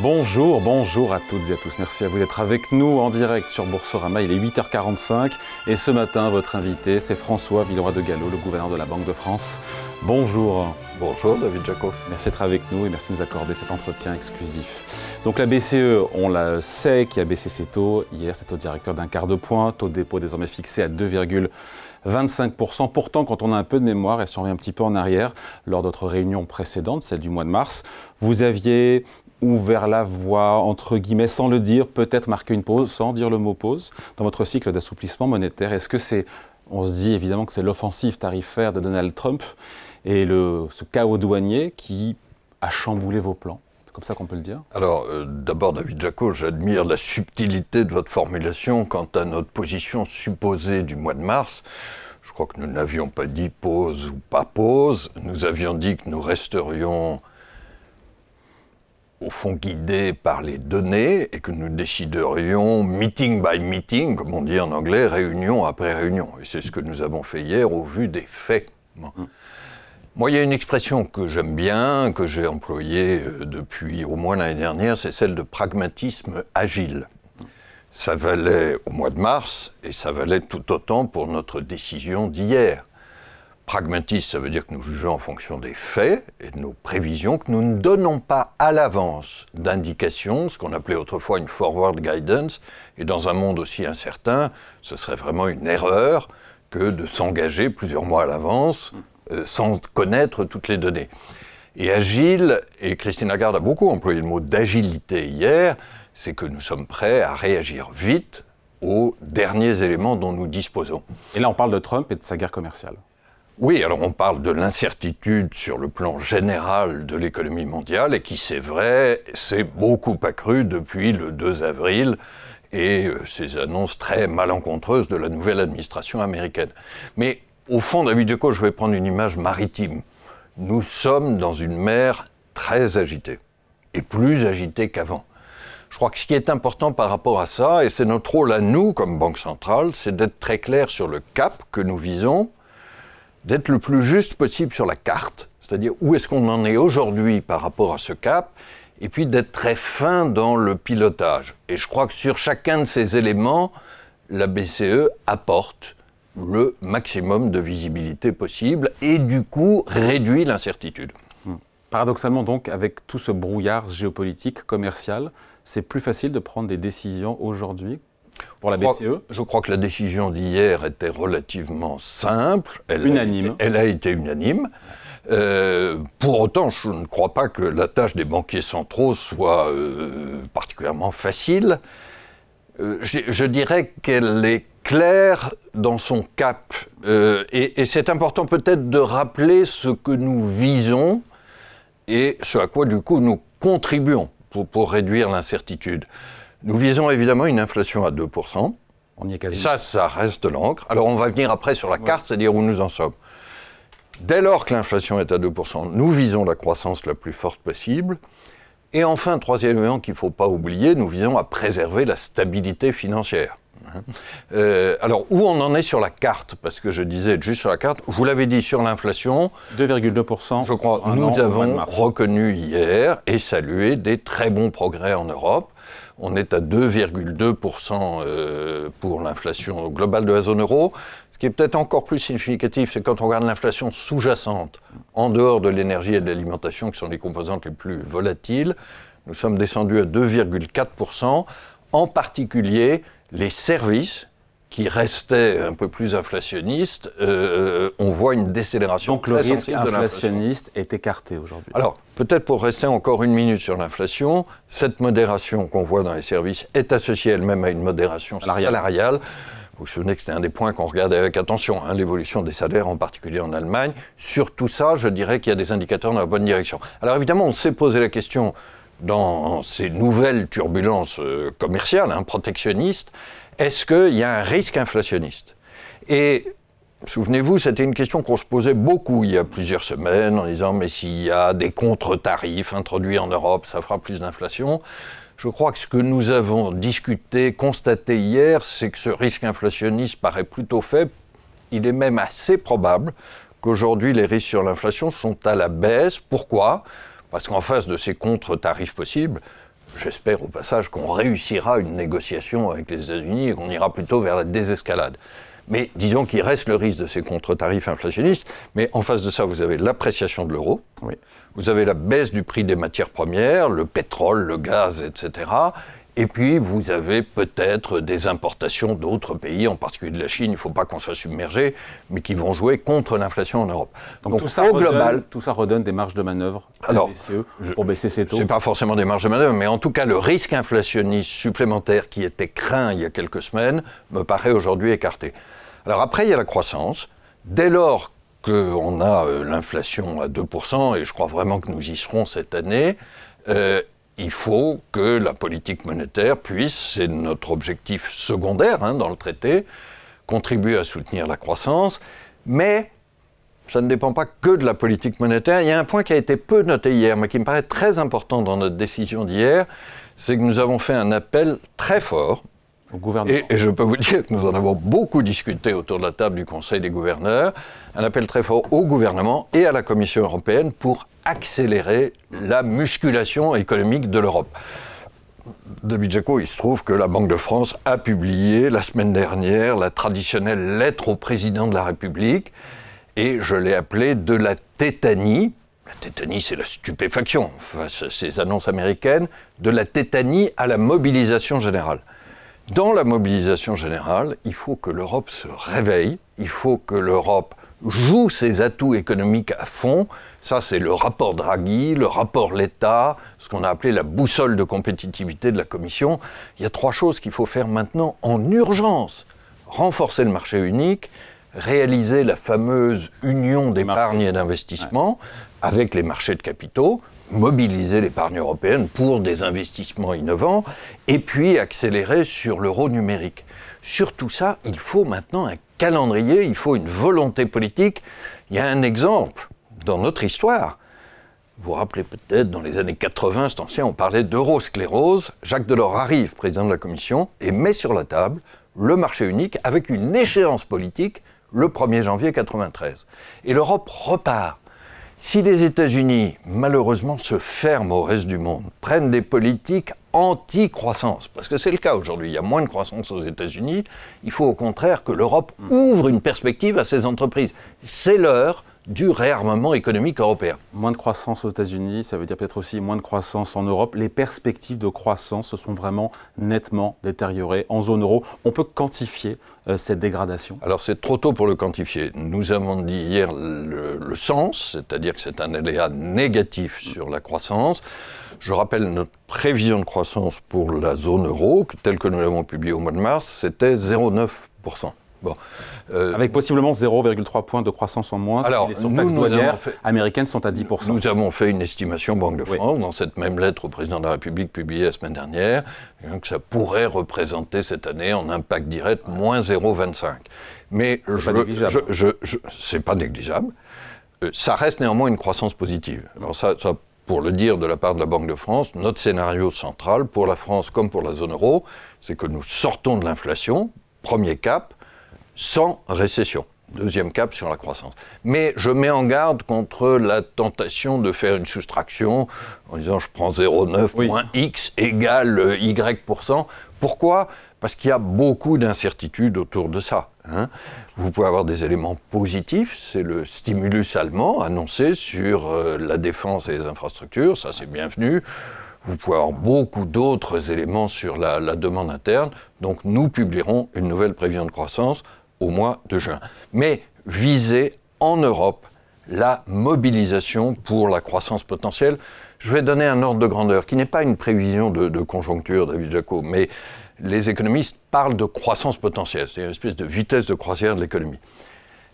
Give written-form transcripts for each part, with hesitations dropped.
Bonjour à toutes et à tous. Merci à vous d'être avec nous en direct sur Boursorama. Il est 8h45 et ce matin, votre invité, c'est François Villeroy de Galhau, le gouverneur de la Banque de France. Bonjour. Bonjour David Jaco. Merci d'être avec nous et merci de nous accorder cet entretien exclusif. Donc la BCE, on la sait, qui a baissé ses taux. Hier, c'est au directeur d'un quart de point. Taux de dépôt désormais fixé à 2,25%. Pourtant, quand on a un peu de mémoire, et si on revient un petit peu en arrière, lors de notre réunion précédente, celle du mois de mars, vous aviez ouvert la voie, entre guillemets, sans le dire, peut-être marquer une pause, sans dire le mot pause, dans votre cycle d'assouplissement monétaire. Est-ce que c'est, on se dit évidemment que c'est l'offensive tarifaire de Donald Trump et ce chaos douanier qui a chamboulé vos plans? C'est comme ça qu'on peut le dire? Alors, d'abord, David Jaco, j'admire la subtilité de votre formulation quant à notre position supposée du mois de mars. Je crois que nous n'avions pas dit pause ou pas pause. Nous avions dit que nous resterions au fond guidés par les données et que nous déciderions meeting by meeting, comme on dit en anglais, réunion après réunion. Et c'est ce que nous avons fait hier au vu des faits. Bon. Moi, il y a une expression que j'aime bien, que j'ai employée depuis au moins l'année dernière, c'est celle de pragmatisme agile. Ça valait au mois de mars et ça valait tout autant pour notre décision d'hier. Pragmatisme, ça veut dire que nous jugeons en fonction des faits et de nos prévisions, que nous ne donnons pas à l'avance d'indications, ce qu'on appelait autrefois une forward guidance, et dans un monde aussi incertain, ce serait vraiment une erreur que de s'engager plusieurs mois à l'avance sans connaître toutes les données. Et agile, et Christine Lagarde a beaucoup employé le mot d'agilité hier, c'est que nous sommes prêts à réagir vite aux derniers éléments dont nous disposons. Et là, on parle de Trump et de sa guerre commerciale. Oui, alors on parle de l'incertitude sur le plan général de l'économie mondiale et qui, c'est vrai, s'est beaucoup accrue depuis le 2 avril et ces annonces très malencontreuses de la nouvelle administration américaine. Mais au fond, David Jaco, je vais prendre une image maritime. Nous sommes dans une mer très agitée et plus agitée qu'avant. Je crois que ce qui est important par rapport à ça, et c'est notre rôle à nous comme Banque centrale, c'est d'être très clair sur le cap que nous visons, d'être le plus juste possible sur la carte, c'est-à-dire où est-ce qu'on en est aujourd'hui par rapport à ce cap, et puis d'être très fin dans le pilotage. Et je crois que sur chacun de ces éléments, la BCE apporte le maximum de visibilité possible et du coup réduit l'incertitude. Paradoxalement donc, avec tout ce brouillard géopolitique, commercial, c'est plus facile de prendre des décisions aujourd'hui pour la BCE? Je crois que la décision d'hier était relativement simple. Unanime. Elle a été unanime. Pour autant, je ne crois pas que la tâche des banquiers centraux soit particulièrement facile. Je dirais qu'elle est claire dans son cap. Et c'est important peut-être de rappeler ce que nous visons et ce à quoi, du coup, nous contribuons pour réduire l'incertitude. Nous visons évidemment une inflation à 2%. On y est quasi. Et ça reste l'encre. Alors on va venir après sur la carte, c'est-à-dire où nous en sommes. Dès lors que l'inflation est à 2%, nous visons la croissance la plus forte possible. Et enfin, troisième élément qu'il ne faut pas oublier, nous visons à préserver la stabilité financière. Alors, où on en est sur la carte? Parce que je disais juste sur la carte, vous l'avez dit sur l'inflation, 2,2%. je crois, nous avons reconnu hier et salué des très bons progrès en Europe. On est à 2,2% pour l'inflation globale de la zone euro. Ce qui est peut-être encore plus significatif, c'est quand on regarde l'inflation sous-jacente, en dehors de l'énergie et de l'alimentation, qui sont les composantes les plus volatiles, nous sommes descendus à 2,4%, en particulier les services, qui restaient un peu plus inflationnistes, on voit une décélération. Donc le risque inflationniste est écarté aujourd'hui. Alors, peut-être pour rester encore une minute sur l'inflation, cette modération qu'on voit dans les services est associée elle-même à une modération salariale. Vous vous souvenez que c'était un des points qu'on regardait avec attention, l'évolution des salaires, en particulier en Allemagne. Sur tout ça, je dirais qu'il y a des indicateurs dans la bonne direction. Alors évidemment, on s'est posé la question dans ces nouvelles turbulences commerciales, protectionnistes, est-ce qu'il y a un risque inflationniste? Et souvenez-vous, c'était une question qu'on se posait beaucoup il y a plusieurs semaines, en disant mais s'il y a des contre-tarifs introduits en Europe, ça fera plus d'inflation. Je crois que ce que nous avons discuté, constaté hier, c'est que ce risque inflationniste paraît plutôt faible. Il est même assez probable qu'aujourd'hui les risques sur l'inflation sont à la baisse. Pourquoi? Parce qu'en face de ces contre-tarifs possibles, j'espère au passage qu'on réussira une négociation avec les États-Unis et qu'on ira plutôt vers la désescalade. Mais disons qu'il reste le risque de ces contre-tarifs inflationnistes. Mais en face de ça, vous avez l'appréciation de l'euro. Oui. Vous avez la baisse du prix des matières premières, le pétrole, le gaz, etc. Et puis, vous avez peut-être des importations d'autres pays, en particulier de la Chine, il ne faut pas qu'on soit submergé, mais qui vont jouer contre l'inflation en Europe. Donc tout ça, global, tout ça redonne des marges de manœuvre à la BCE pour baisser ses taux. Ce n'est pas forcément des marges de manœuvre, mais en tout cas, le risque inflationniste supplémentaire qui était craint il y a quelques semaines me paraît aujourd'hui écarté. Alors après, il y a la croissance. Dès lors qu'on a l'inflation à 2%, et je crois vraiment que nous y serons cette année, il faut que la politique monétaire puisse, c'est notre objectif secondaire dans le traité, contribuer à soutenir la croissance, mais ça ne dépend pas que de la politique monétaire. Il y a un point qui a été peu noté hier, mais qui me paraît très important dans notre décision d'hier, c'est que nous avons fait un appel très fort au gouvernement. Et je peux vous dire que nous en avons beaucoup discuté autour de la table du Conseil des gouverneurs, un appel très fort au gouvernement et à la Commission européenne pour accélérer la musculation économique de l'Europe. David Jaco, il se trouve que la Banque de France a publié la semaine dernière la traditionnelle lettre au président de la République, et je l'ai appelée de la tétanie. La tétanie, c'est la stupéfaction face à ces annonces américaines, de la tétanie à la mobilisation générale. Dans la mobilisation générale, il faut que l'Europe se réveille, il faut que l'Europe joue ses atouts économiques à fond. Ça, c'est le rapport Draghi, le rapport Letta, ce qu'on a appelé la boussole de compétitivité de la Commission. Il y a 3 choses qu'il faut faire maintenant en urgence. Renforcer le marché unique, réaliser la fameuse union d'épargne et d'investissement avec les marchés de capitaux, mobiliser l'épargne européenne pour des investissements innovants, et puis accélérer sur l'euro numérique. Sur tout ça, il faut maintenant un calendrier, il faut une volonté politique. Il y a un exemple dans notre histoire. Vous vous rappelez peut-être, dans les années 80, c'est ancien, on parlait d'eurosclérose. Jacques Delors arrive, président de la Commission, et met sur la table le marché unique avec une échéance politique le 1er janvier 1993. Et l'Europe repart. Si les États-Unis, malheureusement, se ferment au reste du monde, prennent des politiques anti-croissance, parce que c'est le cas aujourd'hui, il y a moins de croissance aux États-Unis, il faut au contraire que l'Europe ouvre une perspective à ses entreprises. C'est l'heure du réarmement économique européen. Moins de croissance aux États-Unis, ça veut dire peut-être aussi moins de croissance en Europe. Les perspectives de croissance se sont vraiment nettement détériorées en zone euro. On peut quantifier cette dégradation? Alors c'est trop tôt pour le quantifier. Nous avons dit hier le sens, c'est-à-dire que c'est un aléa négatif sur la croissance. Je rappelle notre prévision de croissance pour la zone euro, telle que nous l'avons publiée au mois de mars, c'était 0,9%. Bon. Avec possiblement 0,3 points de croissance en moins, alors, les surtaxes douanières américaines sont à 10%. Nous avons fait une estimation Banque de France, dans cette même lettre au président de la République publiée la semaine dernière, que ça pourrait représenter cette année en impact direct moins 0,25. Mais c'est pas négligeable. Ça reste néanmoins une croissance positive. Alors ça, pour le dire de la part de la Banque de France, notre scénario central pour la France comme pour la zone euro, c'est que nous sortons de l'inflation, premier cap, sans récession. Deuxième cap sur la croissance. Mais je mets en garde contre la tentation de faire une soustraction en disant je prends 0,9 moins X égale Y%. Pourquoi ? Parce qu'il y a beaucoup d'incertitudes autour de ça. Vous pouvez avoir des éléments positifs, c'est le stimulus allemand annoncé sur la défense et les infrastructures, ça c'est bienvenu. Vous pouvez avoir beaucoup d'autres éléments sur la demande interne. Donc nous publierons une nouvelle prévision de croissance au mois de juin. Mais viser en Europe la mobilisation pour la croissance potentielle. Je vais donner un ordre de grandeur qui n'est pas une prévision de conjoncture, David Jaco, mais les économistes parlent de croissance potentielle. C'est une espèce de vitesse de croisière de l'économie.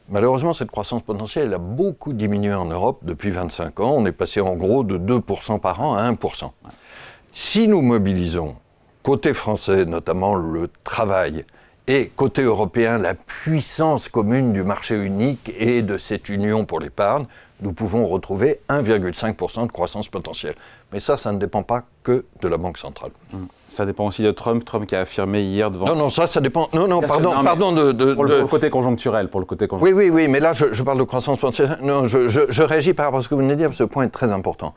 Malheureusement, cette croissance potentielle elle a beaucoup diminué en Europe depuis 25 ans. On est passé en gros de 2% par an à 1%. Si nous mobilisons, côté français notamment, le travail, et côté européen, la puissance commune du marché unique et de cette union pour l'épargne, nous pouvons retrouver 1,5% de croissance potentielle. Mais ça ne dépend pas que de la Banque centrale. Ça dépend aussi de Trump qui a affirmé hier devant... Non, ça dépend... Non, pardon Pour le côté conjoncturel, Oui, mais là, je parle de croissance potentielle. Non, je réagis par rapport à ce que vous venez de dire, parce que ce point est très important.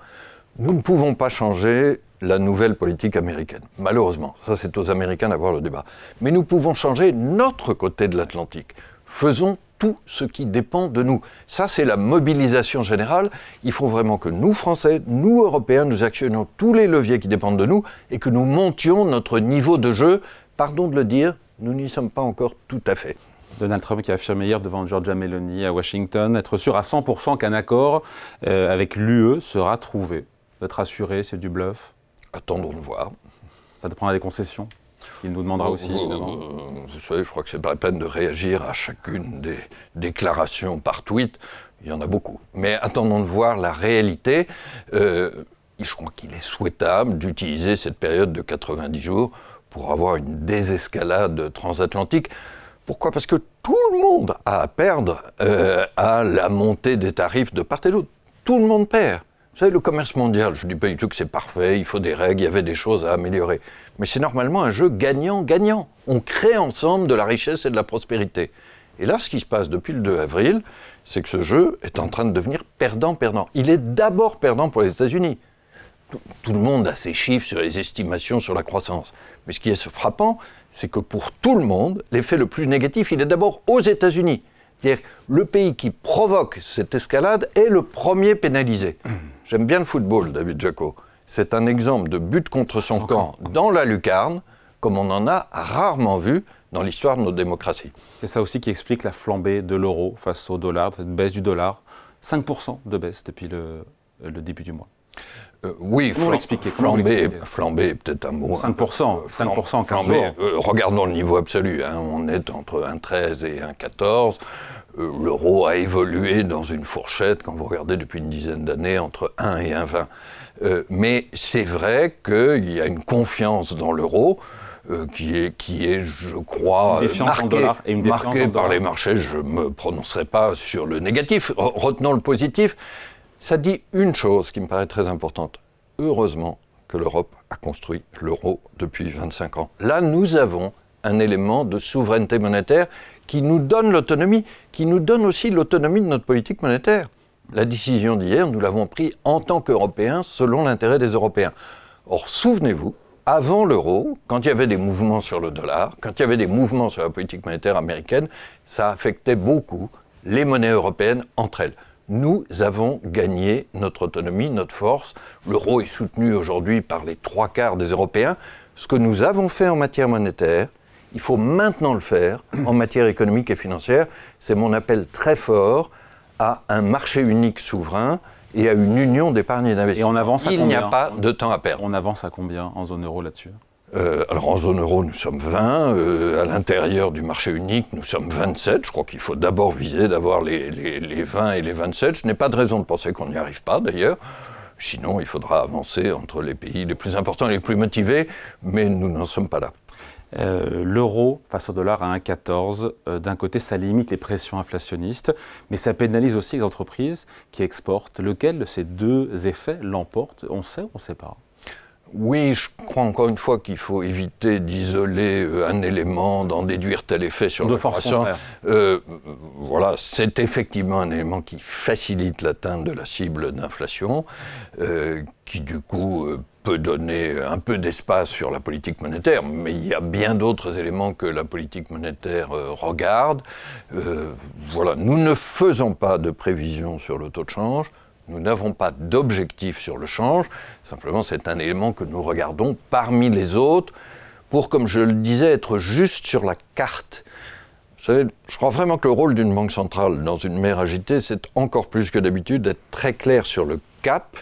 Nous ne pouvons pas changer la nouvelle politique américaine, malheureusement. Ça, c'est aux Américains d'avoir le débat. Mais nous pouvons changer notre côté de l'Atlantique. Faisons tout ce qui dépend de nous. Ça, c'est la mobilisation générale. Il faut vraiment que nous, Français, nous, Européens, nous actionnions tous les leviers qui dépendent de nous et que nous montions notre niveau de jeu. Pardon de le dire, nous n'y sommes pas encore tout à fait. Donald Trump qui a affirmé hier devant Giorgia Meloni à Washington être sûr à 100% qu'un accord avec l'UE sera trouvé. Vous êtes rassuré, c'est du bluff? Attendons de voir. Ça dépendra des concessions. Il nous demandera aussi, évidemment. Vous savez, je crois que c'est pas la peine de réagir à chacune des déclarations par tweet. Il y en a beaucoup. Mais attendons de voir la réalité. Je crois qu'il est souhaitable d'utiliser cette période de 90 jours pour avoir une désescalade transatlantique. Pourquoi ? Parce que tout le monde a à perdre à la montée des tarifs de part et d'autre. Tout le monde perd. Vous savez, le commerce mondial, je ne dis pas du tout que c'est parfait, il faut des règles, il y avait des choses à améliorer. Mais c'est normalement un jeu gagnant-gagnant. On crée ensemble de la richesse et de la prospérité. Et là, ce qui se passe depuis le 2 avril, c'est que ce jeu est en train de devenir perdant-perdant. Il est d'abord perdant pour les États-Unis. Tout le monde a ses chiffres sur les estimations sur la croissance. Mais ce qui est frappant, c'est que pour tout le monde, l'effet le plus négatif, il est d'abord aux États-Unis. C'est-à-dire que le pays qui provoque cette escalade est le premier pénalisé. J'aime bien le football, David Jaco. C'est un exemple de but contre son camp dans la lucarne, comme on en a rarement vu dans l'histoire de nos démocraties. C'est ça aussi qui explique la flambée de l'euro face au dollar, cette baisse du dollar. 5% de baisse depuis le début du mois. Oui, flambée est peut-être un mot. 5%, 5% en 15 jours. Regardons le niveau absolu. Hein. On est entre 1,13 et 1,14. L'euro a évolué dans une fourchette, quand vous regardez depuis une dizaine d'années, entre 1 et 1,20. Mais c'est vrai qu'il y a une confiance dans l'euro qui est, je crois, marquée par les marchés. Je ne me prononcerai pas sur le négatif. Retenons le positif. Ça dit une chose qui me paraît très importante. Heureusement que l'Europe a construit l'euro depuis 25 ans. Là, nous avons un élément de souveraineté monétaire qui nous donne l'autonomie, qui nous donne aussi l'autonomie de notre politique monétaire. La décision d'hier, nous l'avons prise en tant qu'Européens, selon l'intérêt des Européens. Or, souvenez-vous, avant l'euro, quand il y avait des mouvements sur le dollar, quand il y avait des mouvements sur la politique monétaire américaine, ça affectait beaucoup les monnaies européennes entre elles. Nous avons gagné notre autonomie, notre force. L'euro est soutenu aujourd'hui par les 3/4 des Européens. Ce que nous avons fait en matière monétaire, il faut maintenant le faire en matière économique et financière. C'est mon appel très fort à un marché unique souverain et à une union d'épargne et d'investissement. Et on avance à combien ? Il n'y a pas de temps à perdre. On avance à combien en zone euro là-dessus ? Alors en zone euro, nous sommes 20. À l'intérieur du marché unique, nous sommes 27. Je crois qu'il faut d'abord viser d'avoir les 20 et les 27. Je n'ai pas de raison de penser qu'on n'y arrive pas, d'ailleurs. Sinon, il faudra avancer entre les pays les plus importants et les plus motivés. Mais nous n'en sommes pas là. L'euro face au dollar à 1,14, d'un côté ça limite les pressions inflationnistes, mais ça pénalise aussi les entreprises qui exportent. Lequel de ces deux effets l'emporte ? On sait ou on ne sait pas ? Oui, je crois encore une fois qu'il faut éviter d'isoler un élément, d'en déduire tel effet sur le croissant. Voilà, c'est effectivement un élément qui facilite l'atteinte de la cible d'inflation, qui du coup peut donner un peu d'espace sur la politique monétaire, mais il y a bien d'autres éléments que la politique monétaire regarde. Voilà, nous ne faisons pas de prévisions sur le taux de change. Nous n'avons pas d'objectif sur le change, simplement c'est un élément que nous regardons parmi les autres pour, comme je le disais, être juste sur la carte. Vous savez, je crois vraiment que le rôle d'une banque centrale dans une mer agitée, c'est encore plus que d'habitude d'être très clair sur le cap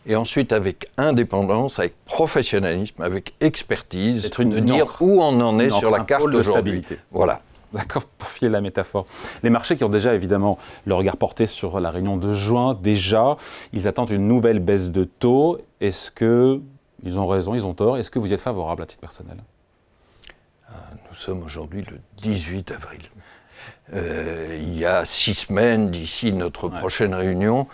et ensuite avec indépendance, avec professionnalisme, avec expertise, de dire où on en est sur la carte aujourd'hui. Voilà. D'accord, pour filer la métaphore. Les marchés qui ont déjà évidemment le regard porté sur la réunion de juin, déjà, ils attendent une nouvelle baisse de taux. Est-ce qu'ils ont raison, ils ont tort? Est-ce que vous y êtes favorable à titre personnel? Nous sommes aujourd'hui le 18 avril. Il y a 6 semaines d'ici notre prochaine réunion.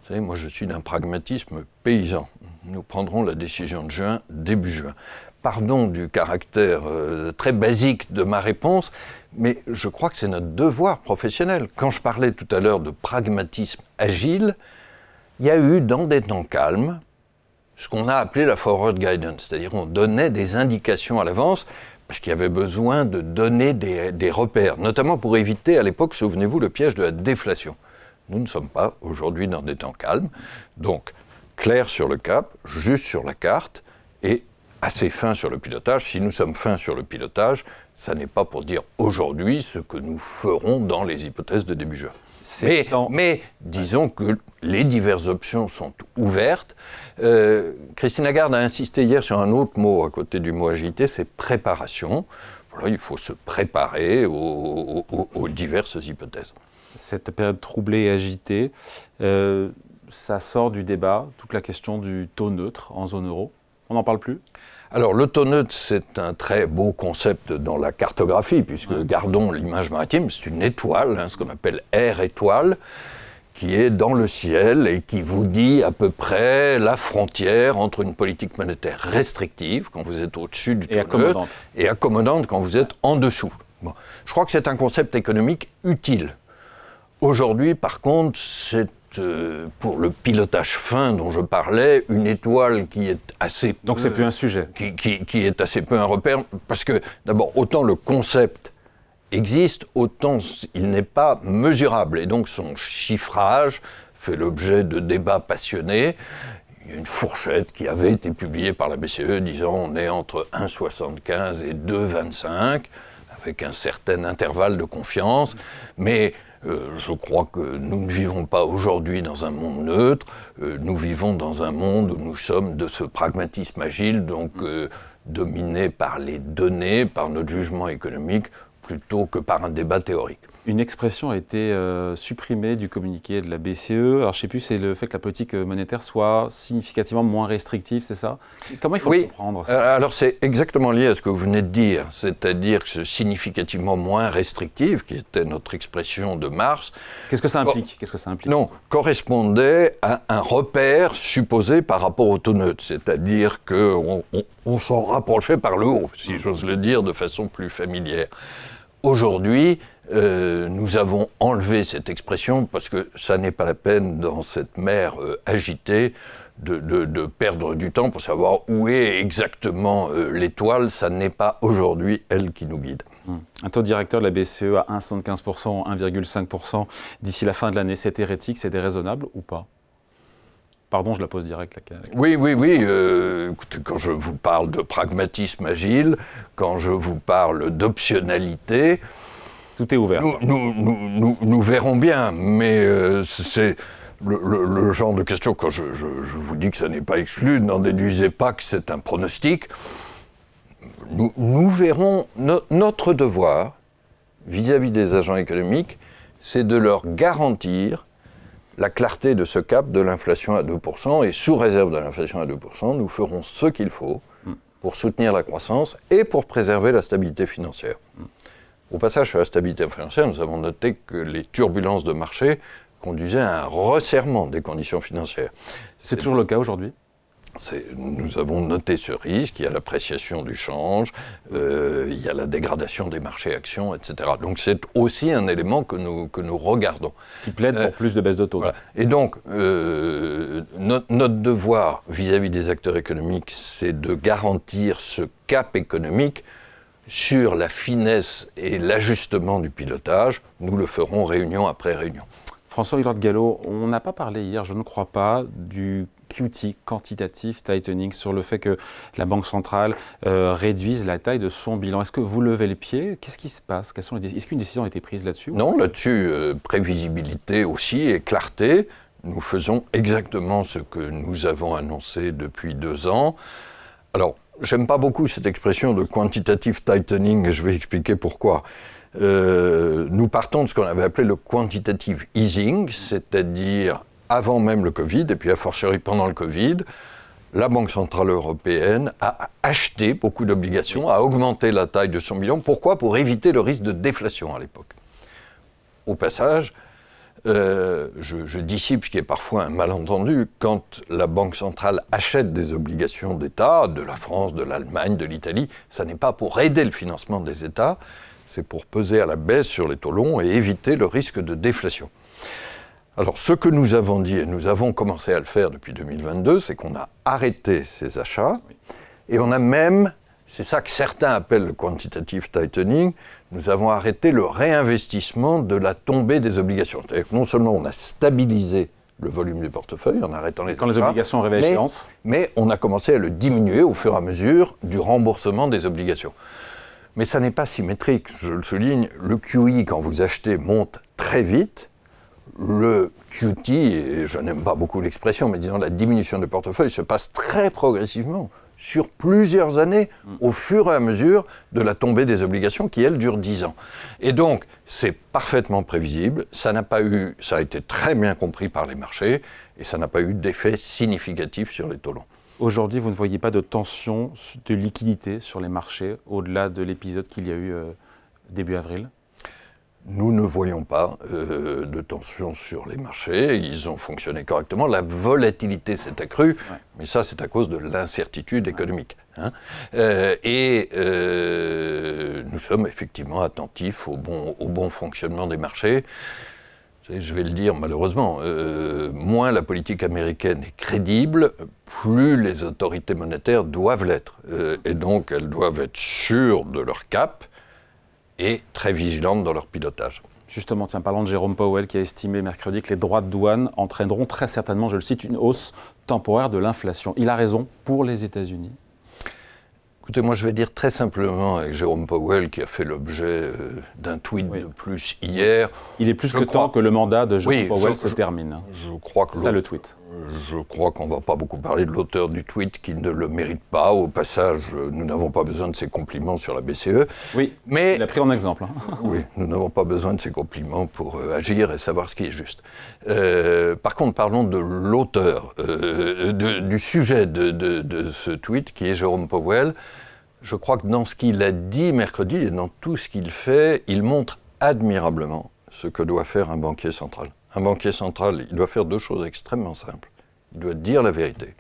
Vous savez, moi je suis d'un pragmatisme paysan. Nous prendrons la décision de juin, début juin. Pardon du caractère très basique de ma réponse, mais je crois que c'est notre devoir professionnel. Quand je parlais tout à l'heure de pragmatisme agile, il y a eu dans des temps calmes ce qu'on a appelé la forward guidance, c'est-à-dire on donnait des indications à l'avance, parce qu'il y avait besoin de donner des repères, notamment pour éviter à l'époque, souvenez-vous, le piège de la déflation. Nous ne sommes pas aujourd'hui dans des temps calmes, donc clair sur le cap, juste sur la carte, et assez fin sur le pilotage. Si nous sommes fins sur le pilotage, ça n'est pas pour dire aujourd'hui ce que nous ferons dans les hypothèses de début juin. Mais disons que les diverses options sont ouvertes. Christine Lagarde a insisté hier sur un autre mot à côté du mot agité, c'est préparation. Voilà, il faut se préparer aux diverses hypothèses. Cette période troublée et agitée, ça sort du débat, toute la question du taux neutre en zone euro. On n'en parle plus ? Alors, le taux neutre, c'est un très beau concept dans la cartographie, puisque gardons l'image maritime, c'est une étoile, ce qu'on appelle R étoile, qui est dans le ciel et qui vous dit à peu près la frontière entre une politique monétaire restrictive, quand vous êtes au-dessus du taux neutre, et accommodante quand vous êtes en dessous. Bon. Je crois que c'est un concept économique utile. Aujourd'hui, par contre, c'est pour le pilotage fin dont je parlais, une étoile qui est assez peu... Donc c'est plus un sujet. Qui est assez peu un repère, parce que d'abord, autant le concept existe, autant il n'est pas mesurable, et donc son chiffrage fait l'objet de débats passionnés. Il y a une fourchette qui avait été publiée par la BCE disant on est entre 1,75 et 2,25, avec un certain intervalle de confiance, mais... je crois que nous ne vivons pas aujourd'hui dans un monde neutre, nous vivons dans un monde où nous sommes de ce pragmatisme agile, donc dominé par les données, par notre jugement économique, plutôt que par un débat théorique. Une expression a été supprimée du communiqué de la BCE. Alors je ne sais plus, c'est le fait que la politique monétaire soit significativement moins restrictive, c'est ça? Comment il faut comprendre ça? Alors c'est exactement lié à ce que vous venez de dire, c'est-à-dire que ce significativement moins restrictive, qui était notre expression de mars... Qu'est-ce que ça implique? Non, correspondait à un repère supposé par rapport au taux neutre, c'est-à-dire qu'on s'en rapprochait par le haut, si j'ose le dire de façon plus familière. Aujourd'hui, nous avons enlevé cette expression parce que ça n'est pas la peine dans cette mer agitée de perdre du temps pour savoir où est exactement l'étoile. Ça n'est pas aujourd'hui elle qui nous guide. Un taux directeur de la BCE à 1,75%, 1,5% d'ici la fin de l'année, c'est hérétique, c'est déraisonnable ou pas? Pardon, je la pose direct. Oui. Écoutez, quand je vous parle de pragmatisme agile, quand je vous parle d'optionnalité... Tout est ouvert. Nous verrons bien, mais c'est le genre de question, quand je vous dis que ça n'est pas exclu, n'en déduisez pas que c'est un pronostic. Nous verrons, notre devoir vis-à-vis des agents économiques, c'est de leur garantir la clarté de ce cap de l'inflation à 2%, et sous réserve de l'inflation à 2%, nous ferons ce qu'il faut pour soutenir la croissance et pour préserver la stabilité financière. Au passage, sur la stabilité financière, nous avons noté que les turbulences de marché conduisaient à un resserrement des conditions financières. C'est toujours le cas aujourd'hui ? Nous avons noté ce risque, il y a l'appréciation du change, il y a la dégradation des marchés actions, etc. Donc c'est aussi un élément que nous regardons. Qui plaide pour plus de baisse de taux. Voilà. Et donc, notre devoir vis-à-vis des acteurs économiques, c'est de garantir ce cap économique sur la finesse et l'ajustement du pilotage. Nous le ferons réunion après réunion. François-Villard Gallo, on n'a pas parlé hier, je ne crois pas, du QT, Quantitative Tightening, sur le fait que la Banque centrale réduise la taille de son bilan. Est-ce que vous levez les pieds? Qu'est-ce qui se passe? Est-ce qu'une décision a été prise là-dessus? Non, là-dessus, prévisibilité aussi et clarté. Nous faisons exactement ce que nous avons annoncé depuis 2 ans. Alors, j'aime pas beaucoup cette expression de Quantitative Tightening, et je vais expliquer pourquoi. Nous partons de ce qu'on avait appelé le quantitative easing, c'est-à-dire avant même le Covid, et puis a fortiori pendant le Covid, la Banque centrale européenne a acheté beaucoup d'obligations, a augmenté la taille de son bilan. Pourquoi? Pour éviter le risque de déflation à l'époque. Au passage, je dissipe ce qui est parfois un malentendu, quand la Banque centrale achète des obligations d'État, de la France, de l'Allemagne, de l'Italie, ça n'est pas pour aider le financement des États, c'est pour peser à la baisse sur les taux longs et éviter le risque de déflation. Alors, ce que nous avons dit, et nous avons commencé à le faire depuis 2022, c'est qu'on a arrêté ces achats, et on a même, c'est ça que certains appellent le quantitative tightening, nous avons arrêté le réinvestissement de la tombée des obligations. C'est-à-dire que non seulement on a stabilisé le volume du portefeuille en arrêtant les achats, les obligations arrivent à échéance, mais on a commencé à le diminuer au fur et à mesure du remboursement des obligations. Mais ça n'est pas symétrique, je le souligne, le QE, quand vous achetez, monte très vite. Le QT, et je n'aime pas beaucoup l'expression, mais disons la diminution du portefeuille se passe très progressivement, sur plusieurs années, au fur et à mesure de la tombée des obligations qui, elle, dure 10 ans. Et donc, c'est parfaitement prévisible, ça a été très bien compris par les marchés, et ça n'a pas eu d'effet significatif sur les taux longs. Aujourd'hui, vous ne voyez pas de tension de liquidité sur les marchés, au-delà de l'épisode qu'il y a eu début avril ? Nous ne voyons pas de tension sur les marchés, ils ont fonctionné correctement, la volatilité s'est accrue, mais ça c'est à cause de l'incertitude économique. Hein. Nous sommes effectivement attentifs au bon fonctionnement des marchés. Je vais le dire malheureusement, moins la politique américaine est crédible, plus les autorités monétaires doivent l'être. Et donc elles doivent être sûres de leur cap, et très vigilantes dans leur pilotage. Justement, tiens, parlons de Jérôme Powell qui a estimé mercredi que les droits de douane entraîneront très certainement, je le cite, une hausse temporaire de l'inflation. Il a raison pour les États-Unis. Écoutez, moi je vais dire très simplement avec Jérôme Powell qui a fait l'objet d'un tweet de plus hier. Il est plus que temps que le mandat de Jérôme Powell se termine. Je crois que c'est ça le tweet. Je crois qu'on ne va pas beaucoup parler de l'auteur du tweet qui ne le mérite pas. Au passage, nous n'avons pas besoin de ses compliments sur la BCE. Oui, mais il a pris en exemple. Oui, nous n'avons pas besoin de ses compliments pour agir et savoir ce qui est juste. Par contre, parlons de l'auteur, du sujet de ce tweet qui est Jérôme Powell. Je crois que dans ce qu'il a dit mercredi et dans tout ce qu'il fait, il montre admirablement ce que doit faire un banquier central. Un banquier central, il doit faire deux choses extrêmement simples. Il doit dire la vérité.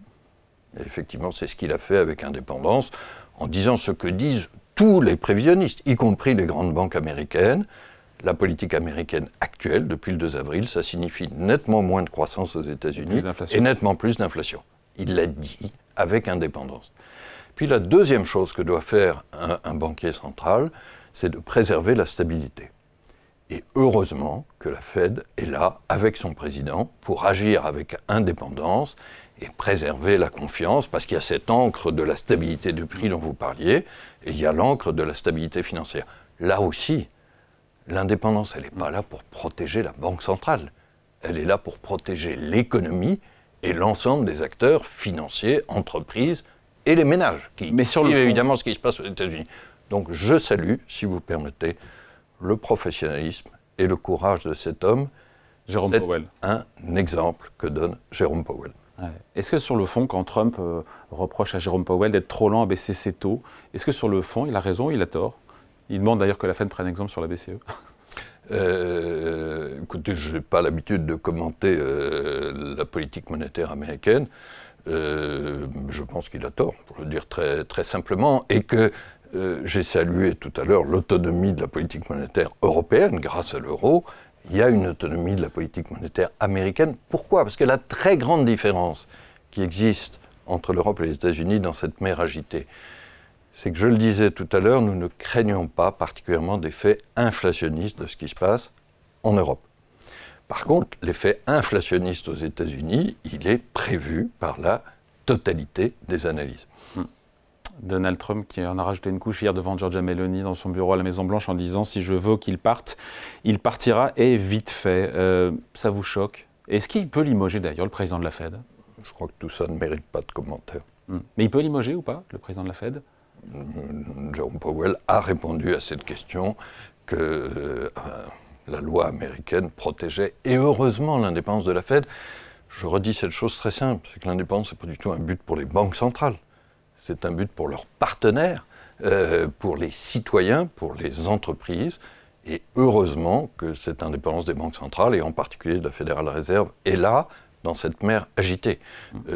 Et effectivement, c'est ce qu'il a fait avec indépendance, en disant ce que disent tous les prévisionnistes, y compris les grandes banques américaines. La politique américaine actuelle, depuis le 2 avril, ça signifie nettement moins de croissance aux États-Unis et nettement plus d'inflation. Il l'a dit avec indépendance. Puis la deuxième chose que doit faire un banquier central, c'est de préserver la stabilité. Et heureusement que la Fed est là, avec son président, pour agir avec indépendance et préserver la confiance, parce qu'il y a cette encre de la stabilité du prix dont vous parliez, et il y a l'encre de la stabilité financière. Là aussi, l'indépendance, elle n'est pas là pour protéger la banque centrale. Elle est là pour protéger l'économie et l'ensemble des acteurs financiers, entreprises et les ménages, qui évidemment ce qui se passe aux États-Unis. Donc je salue, si vous permettez, le professionnalisme et le courage de cet homme. Jérôme Powell. Un exemple que donne Jérôme Powell. Ouais. Est-ce que sur le fond, quand Trump reproche à Jérôme Powell d'être trop lent à baisser ses taux, est-ce que sur le fond, il a raison ou il a tort? Il demande d'ailleurs que la Fed prenne exemple sur la BCE. Écoutez, je n'ai pas l'habitude de commenter la politique monétaire américaine. Je pense qu'il a tort, pour le dire très, très simplement, et que j'ai salué tout à l'heure l'autonomie de la politique monétaire européenne grâce à l'euro. Il y a une autonomie de la politique monétaire américaine. Pourquoi? Parce que la très grande différence qui existe entre l'Europe et les États-Unis dans cette mer agitée, c'est que, je le disais tout à l'heure, nous ne craignons pas particulièrement d'effets inflationnistes de ce qui se passe en Europe. Par contre, l'effet inflationniste aux États-Unis, il est prévu par la totalité des analyses. Donald Trump qui en a rajouté une couche hier devant Giorgia Meloni dans son bureau à la Maison-Blanche en disant « Si je veux qu'il parte, il partira et vite fait ». Ça vous choque? Est-ce qu'il peut limoger d'ailleurs le président de la Fed? Je crois que tout ça ne mérite pas de commentaire. Mais il peut limoger ou pas, le président de la Fed? Jerome Powell a répondu à cette question que la loi américaine protégeait, et heureusement, l'indépendance de la Fed. Je redis cette chose très simple, c'est que l'indépendance, ce n'est pas du tout un but pour les banques centrales. C'est un but pour leurs partenaires, pour les citoyens, pour les entreprises. Et heureusement que cette indépendance des banques centrales, et en particulier de la Fédérale Réserve, est là, dans cette mer agitée.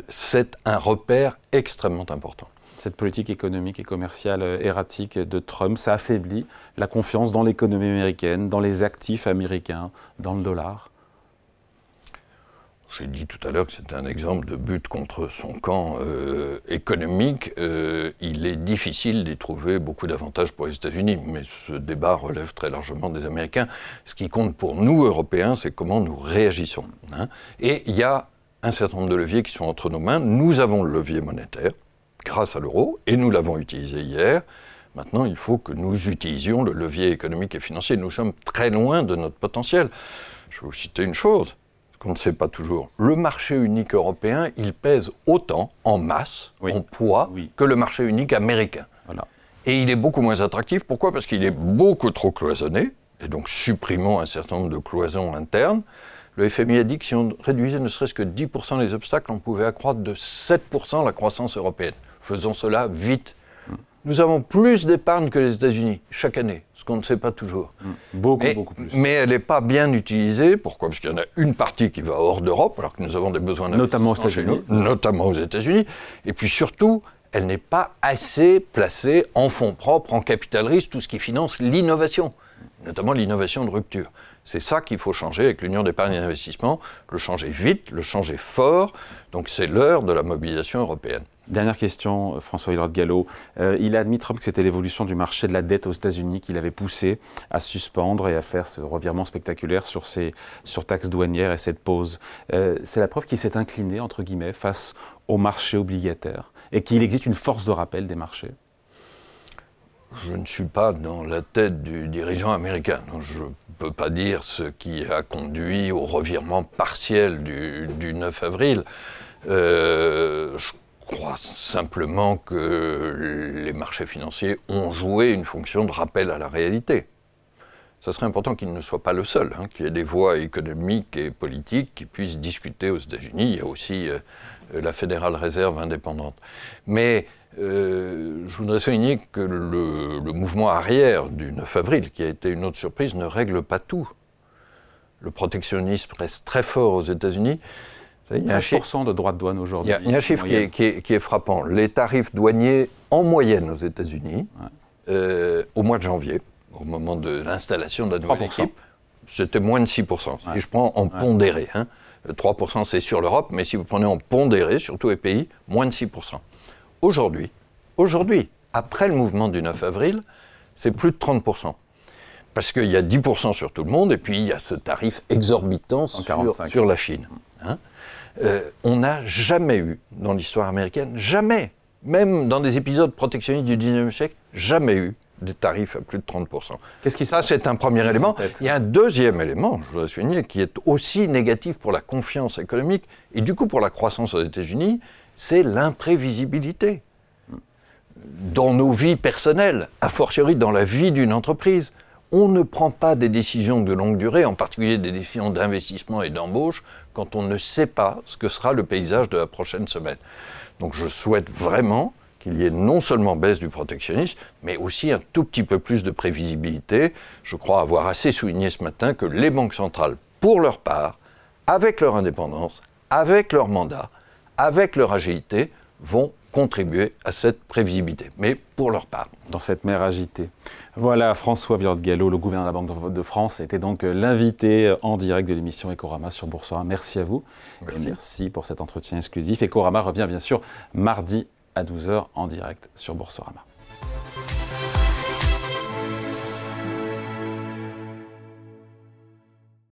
C'est un repère extrêmement important. Cette politique économique et commerciale erratique de Trump, ça affaiblit la confiance dans l'économie américaine, dans les actifs américains, dans le dollar. J'ai dit tout à l'heure que c'était un exemple de but contre son camp économique. Il est difficile d'y trouver beaucoup d'avantages pour les États-Unis, mais ce débat relève très largement des Américains. Ce qui compte pour nous, Européens, c'est comment nous réagissons. Hein. Et il y a un certain nombre de leviers qui sont entre nos mains. Nous avons le levier monétaire, grâce à l'euro, et nous l'avons utilisé hier. Maintenant, il faut que nous utilisions le levier économique et financier. Nous sommes très loin de notre potentiel. Je vais vous citer une chose qu'on ne sait pas toujours. Le marché unique européen, il pèse autant en masse, en poids, que le marché unique américain. Voilà. Et il est beaucoup moins attractif. Pourquoi ? Parce qu'il est beaucoup trop cloisonné, et donc supprimons un certain nombre de cloisons internes. Le FMI a dit que si on réduisait ne serait-ce que 10% les obstacles, on pouvait accroître de 7% la croissance européenne. Faisons cela vite. Nous avons plus d'épargne que les États-Unis chaque année, ce qu'on ne sait pas toujours. Beaucoup plus. Mais elle n'est pas bien utilisée. Pourquoi ? Parce qu'il y en a une partie qui va hors d'Europe, alors que nous avons des besoins notamment aux États-Unis. Notamment aux États-Unis. Et puis surtout, elle n'est pas assez placée en fonds propres, en capital risque, tout ce qui finance l'innovation, notamment l'innovation de rupture. C'est ça qu'il faut changer avec l'Union d'épargne et d'investissement, le changer vite, le changer fort. Donc c'est l'heure de la mobilisation européenne. Dernière question, François-Villard Gallo. Il a admis, Trump, que c'était l'évolution du marché de la dette aux États-Unis qui l'avait poussé à suspendre et à faire ce revirement spectaculaire sur taxes douanières et cette pause. C'est la preuve qu'il s'est incliné, entre guillemets, face au marché obligataire et qu'il existe une force de rappel des marchés. Je ne suis pas dans la tête du dirigeant américain. Donc je ne peux pas dire ce qui a conduit au revirement partiel du 9 avril. Je crois simplement que les marchés financiers ont joué une fonction de rappel à la réalité. Ça serait important qu'il ne soit pas le seul, qu'il y ait des voies économiques et politiques qui puissent discuter aux États-Unis. Il y a aussi la Fédérale Réserve indépendante. Mais je voudrais souligner que le mouvement arrière du 9 avril, qui a été une autre surprise, ne règle pas tout. Le protectionnisme reste très fort aux États-Unis. 13% de droits de douane aujourd'hui. Il y a un chiffre qui est frappant. Les tarifs douaniers en moyenne aux États-Unis, au mois de janvier, au moment de l'installation de la nouvelle équipe, c'était moins de 6%. Si je prends en pondéré, 3% c'est sur l'Europe, mais si vous prenez en pondéré, sur tous les pays, moins de 6%. Aujourd'hui, après le mouvement du 9 avril, c'est plus de 30%. Parce qu'il y a 10% sur tout le monde, et puis il y a ce tarif exorbitant sur la Chine. On n'a jamais eu, dans l'histoire américaine, jamais, même dans des épisodes protectionnistes du 19e siècle, jamais eu des tarifs à plus de 30%. Qu'est-ce qui se passe ? Ça, c'est un premier élément. Il y a un deuxième élément, je voudrais souligner, qui est aussi négatif pour la confiance économique, et du coup pour la croissance aux États-Unis, c'est l'imprévisibilité. Dans nos vies personnelles, a fortiori dans la vie d'une entreprise, on ne prend pas des décisions de longue durée, en particulier des décisions d'investissement et d'embauche, quand on ne sait pas ce que sera le paysage de la prochaine semaine. Donc je souhaite vraiment qu'il y ait non seulement baisse du protectionnisme, mais aussi un tout petit peu plus de prévisibilité. Je crois avoir assez souligné ce matin que les banques centrales, pour leur part, avec leur indépendance, avec leur mandat, avec leur agilité, vont contribuer à cette prévisibilité, mais pour leur part. Dans cette mer agitée. Voilà, François-Villard Gallo, le gouverneur de la Banque de France, était donc l'invité en direct de l'émission Ecorama sur Boursorama. Merci à vous. Merci. Et merci pour cet entretien exclusif. Ecorama revient bien sûr mardi à 12h en direct sur Boursorama.